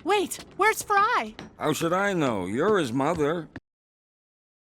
Wait, where's Fry? How should I know? You're his mother.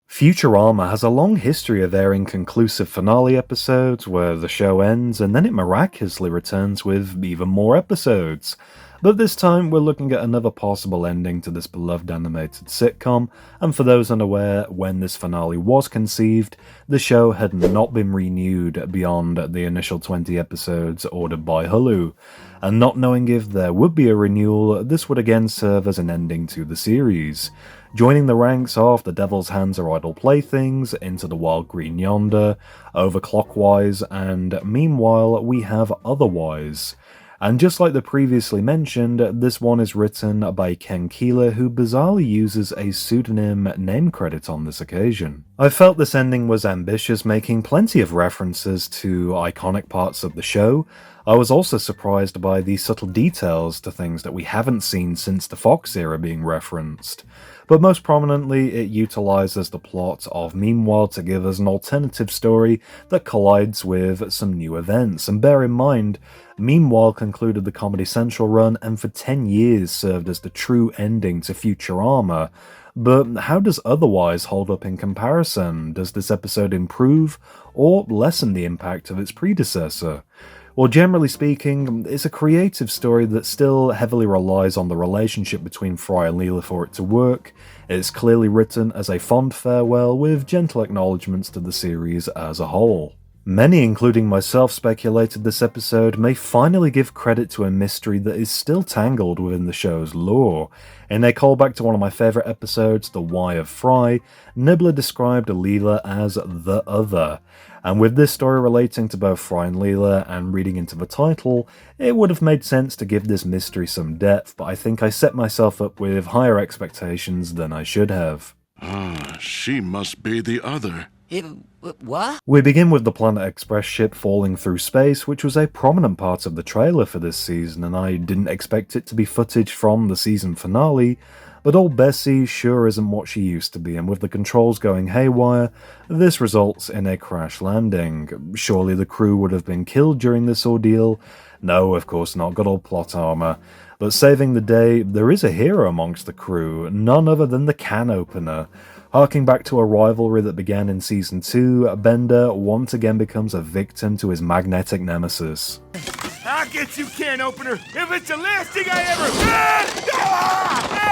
Futurama has a long history of airing conclusive finale episodes where the show ends and then it miraculously returns with even more episodes. But this time we're looking at another possible ending to this beloved animated sitcom, and for those unaware, when this finale was conceived, the show had not been renewed beyond the initial 20 episodes ordered by Hulu. And not knowing if there would be a renewal, this would again serve as an ending to the series. Joining the ranks of The Devil's Hands Are Idle Playthings, Into the Wild Green Yonder, Overclockwise, and meanwhile we have Otherwise. And just like the previously mentioned, this one is written by Ken Keeler, who bizarrely uses a pseudonym name credit on this occasion. I felt this ending was ambitious, making plenty of references to iconic parts of the show. I was also surprised by the subtle details to things that we haven't seen since the Fox era being referenced. But most prominently, it utilizes the plot of Meanwhile to give us an alternative story that collides with some new events. And bear in mind, Meanwhile concluded the Comedy Central run and for 10 years served as the true ending to Futurama. But how does Otherwise hold up in comparison? Does this episode improve or lessen the impact of its predecessor? Well, generally speaking, it's a creative story that still heavily relies on the relationship between Fry and Leela for it to work. It's clearly written as a fond farewell with gentle acknowledgements to the series as a whole. Many, including myself, speculated this episode may finally give credit to a mystery that is still tangled within the show's lore. In a callback to one of my favourite episodes, The Why of Fry, Nibbler described Leela as the Other. And with this story relating to both Fry and Leela and reading into the title, it would have made sense to give this mystery some depth, but I think I set myself up with higher expectations than I should have. She must be the Other. What? We begin with the Planet Express ship falling through space, which was a prominent part of the trailer for this season, and I didn't expect it to be footage from the season finale, but old Bessie sure isn't what she used to be, and with the controls going haywire, this results in a crash landing. Surely the crew would have been killed during this ordeal? No, of course not, got all plot armor. But saving the day, there is a hero amongst the crew, none other than the can opener. Harking back to a rivalry that began in Season 2, Bender once again becomes a victim to his magnetic nemesis. I'll get you, can opener, if it's the last thing I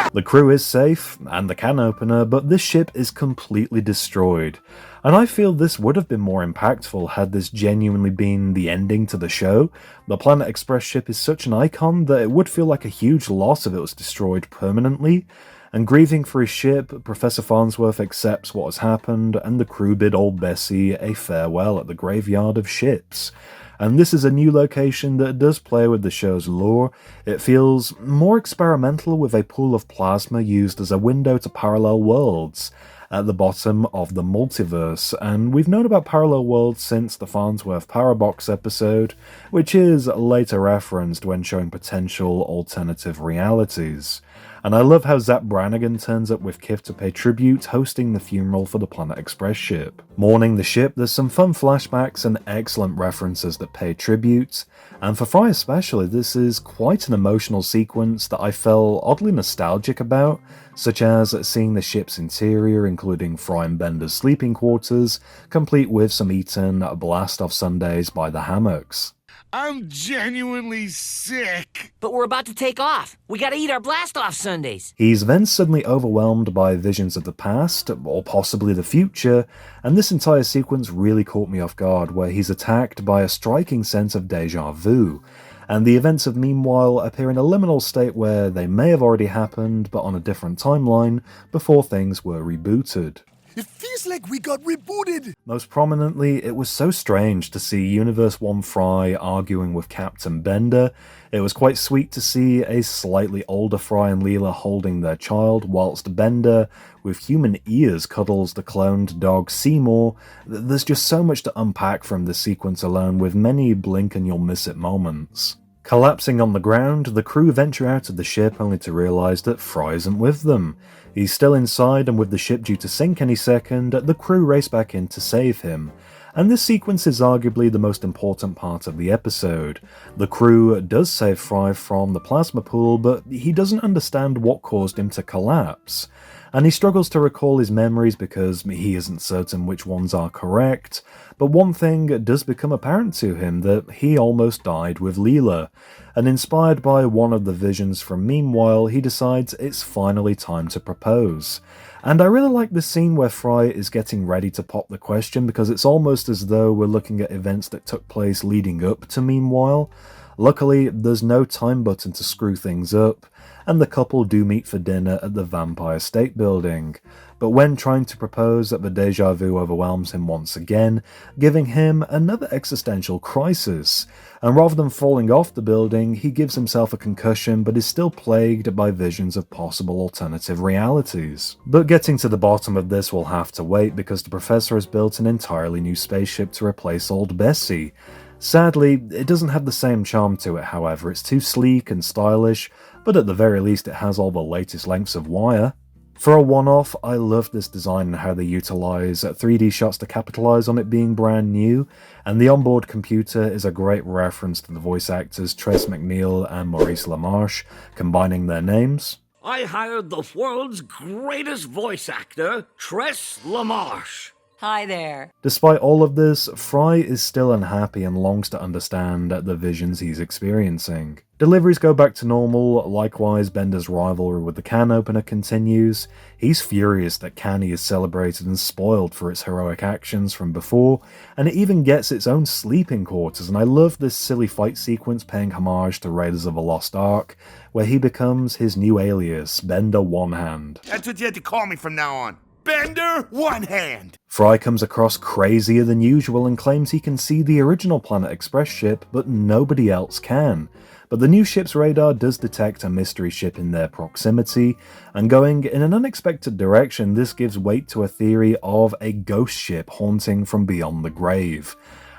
ever... The crew is safe, and the can opener, but this ship is completely destroyed. And I feel this would have been more impactful had this genuinely been the ending to the show. The Planet Express ship is such an icon that it would feel like a huge loss if it was destroyed permanently. And grieving for his ship, Professor Farnsworth accepts what has happened, and the crew bid old Bessie a farewell at the graveyard of ships. And this is a new location that does play with the show's lore. It feels more experimental, with a pool of plasma used as a window to parallel worlds at the bottom of the multiverse, and we've known about parallel worlds since the Farnsworth Parabox episode, which is later referenced when showing potential alternative realities. And I love how Zach Brannigan turns up with Kif to pay tribute, hosting the funeral for the Planet Express ship. Mourning the ship, there's some fun flashbacks and excellent references that pay tribute, and for Fry especially, this is quite an emotional sequence that I felt oddly nostalgic about, such as seeing the ship's interior, including Fry and Bender's sleeping quarters, complete with some eaten blast-off sundaes by the hammocks. I'm genuinely sick. But we're about to take off. We gotta eat our blast-off sundaes. He's then suddenly overwhelmed by visions of the past, or possibly the future, and this entire sequence really caught me off guard, where he's attacked by a striking sense of deja vu. And the events of Meanwhile appear in a liminal state where they may have already happened, but on a different timeline, before things were rebooted. It feels like we got rebooted! Most prominently, it was so strange to see Universe 1 Fry arguing with Captain Bender. It was quite sweet to see a slightly older Fry and Leela holding their child, whilst Bender, with human ears, cuddles the cloned dog Seymour. There's just so much to unpack from this sequence alone, with many blink and you'll miss it moments. Collapsing on the ground, the crew venture out of the ship only to realise that Fry isn't with them. He's still inside, and with the ship due to sink any second, the crew race back in to save him. And this sequence is arguably the most important part of the episode. The crew does save Fry from the plasma pool, but he doesn't understand what caused him to collapse. And he struggles to recall his memories because he isn't certain which ones are correct. But one thing does become apparent to him, that he almost died with Leela. And inspired by one of the visions from Meanwhile, he decides it's finally time to propose. And I really like this scene where Fry is getting ready to pop the question, because it's almost as though we're looking at events that took place leading up to Meanwhile. Luckily, there's no time button to screw things up, and the couple do meet for dinner at the Vampire State Building. But when trying to propose, the deja vu overwhelms him once again, giving him another existential crisis. And rather than falling off the building, he gives himself a concussion but is still plagued by visions of possible alternative realities. But getting to the bottom of this will have to wait, because the professor has built an entirely new spaceship to replace old Bessie. Sadly, it doesn't have the same charm to it, however. It's too sleek and stylish, but at the very least it has all the latest lengths of wire. For a one-off, I love this design and how they utilise 3D shots to capitalise on it being brand new, and the onboard computer is a great reference to the voice actors Tress MacNeille and Maurice LaMarche, combining their names. I hired the world's greatest voice actor, Tress LaMarche. Hi there. Despite all of this, Fry is still unhappy and longs to understand the visions he's experiencing. Deliveries go back to normal, likewise Bender's rivalry with the can opener continues. He's furious that Canny is celebrated and spoiled for its heroic actions from before, and it even gets its own sleeping quarters, and I love this silly fight sequence paying homage to Raiders of the Lost Ark, where he becomes his new alias, Bender One Hand. That's what you had to call me from now on. Bender One Hand. Fry comes across crazier than usual and claims he can see the original Planet Express ship, but nobody else can. But the new ship's radar does detect a mystery ship in their proximity, and going in an unexpected direction, this gives weight to a theory of a ghost ship haunting from beyond the grave.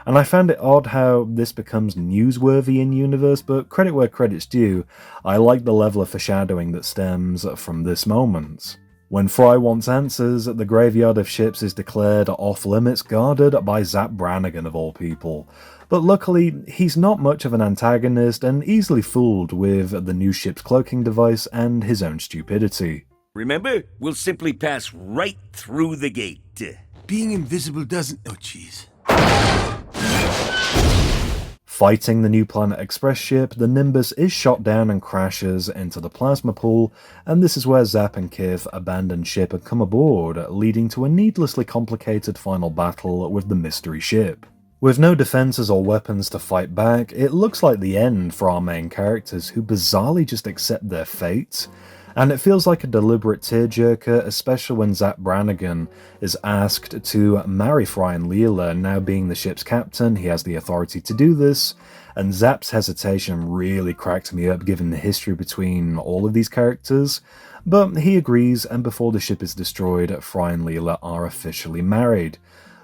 And I found it odd how this becomes newsworthy in universe, but credit where credit's due, I like the level of foreshadowing that stems from this moment. When Fry wants answers, the graveyard of ships is declared off-limits, guarded by Zap Brannigan of all people. But luckily, he's not much of an antagonist and easily fooled with the new ship's cloaking device and his own stupidity. Remember, we'll simply pass right through the gate. Being invisible doesn't... Oh, jeez. Fighting the new Planet Express ship, the Nimbus is shot down and crashes into the plasma pool, and this is where Zap and Kith abandon ship and come aboard, leading to a needlessly complicated final battle with the mystery ship. With no defenses or weapons to fight back, it looks like the end for our main characters, who bizarrely just accept their fate. And it feels like a deliberate tearjerker, especially when Zap Brannigan is asked to marry Fry and Leela. Now being the ship's captain, he has the authority to do this, and Zap's hesitation really cracked me up given the history between all of these characters. But he agrees, and before the ship is destroyed, Fry and Leela are officially married.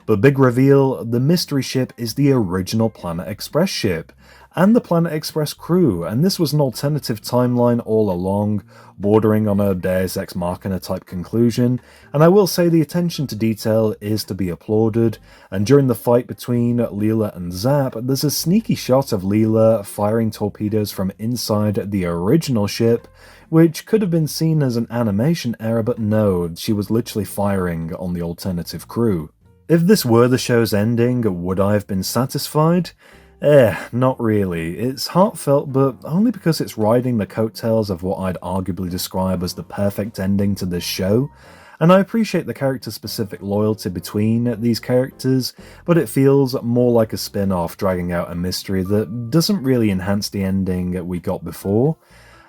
But big reveal, the mystery ship is the original Planet Express ship, and the Planet Express crew, and this was an alternative timeline all along, bordering on a Deus Ex Machina type conclusion, and I will say the attention to detail is to be applauded, and during the fight between Leela and Zap, there's a sneaky shot of Leela firing torpedoes from inside the original ship, which could have been seen as an animation error, but no, she was literally firing on the alternative crew. If this were the show's ending, would I have been satisfied? Not really. It's heartfelt, but only because it's riding the coattails of what I'd arguably describe as the perfect ending to this show. And I appreciate the character-specific loyalty between these characters, but it feels more like a spin-off dragging out a mystery that doesn't really enhance the ending we got before.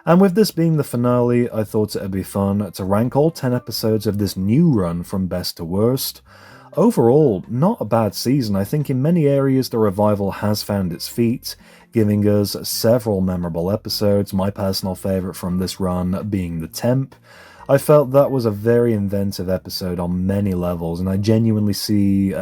And with this being the finale, I thought it'd be fun to rank all 10 episodes of this new run from best to worst. Overall, not a bad season. I think in many areas the revival has found its feet, giving us several memorable episodes, my personal favourite from this run being The Temp. I felt that was a very inventive episode on many levels, and I genuinely see,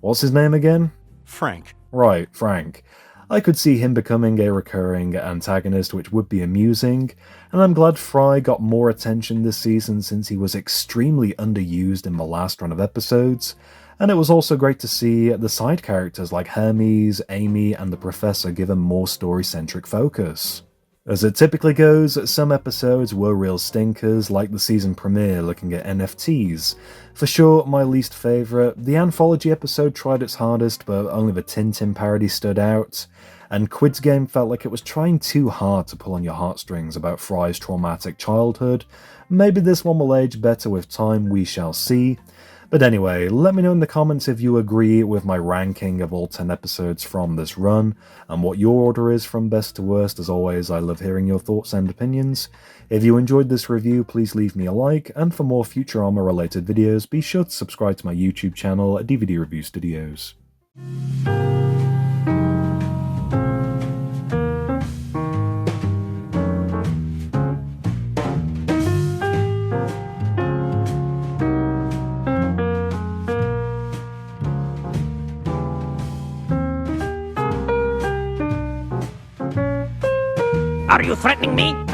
what's his name again? Frank. Right, Frank. I could see him becoming a recurring antagonist, which would be amusing, and I'm glad Fry got more attention this season since he was extremely underused in the last run of episodes. And it was also great to see the side characters like Hermes, Amy, and the Professor given more story-centric focus. As it typically goes, some episodes were real stinkers, like the season premiere looking at NFTs. For sure, my least favourite, the anthology episode tried its hardest, but only the Tintin parody stood out. And Quid's Game felt like it was trying too hard to pull on your heartstrings about Fry's traumatic childhood. Maybe this one will age better with time, we shall see. But anyway, let me know in the comments if you agree with my ranking of all 10 episodes from this run, and what your order is from best to worst. As always, I love hearing your thoughts and opinions. If you enjoyed this review, please leave me a like, and for more Futurama related videos, be sure to subscribe to my YouTube channel, DVD Review Studios. Are you threatening me?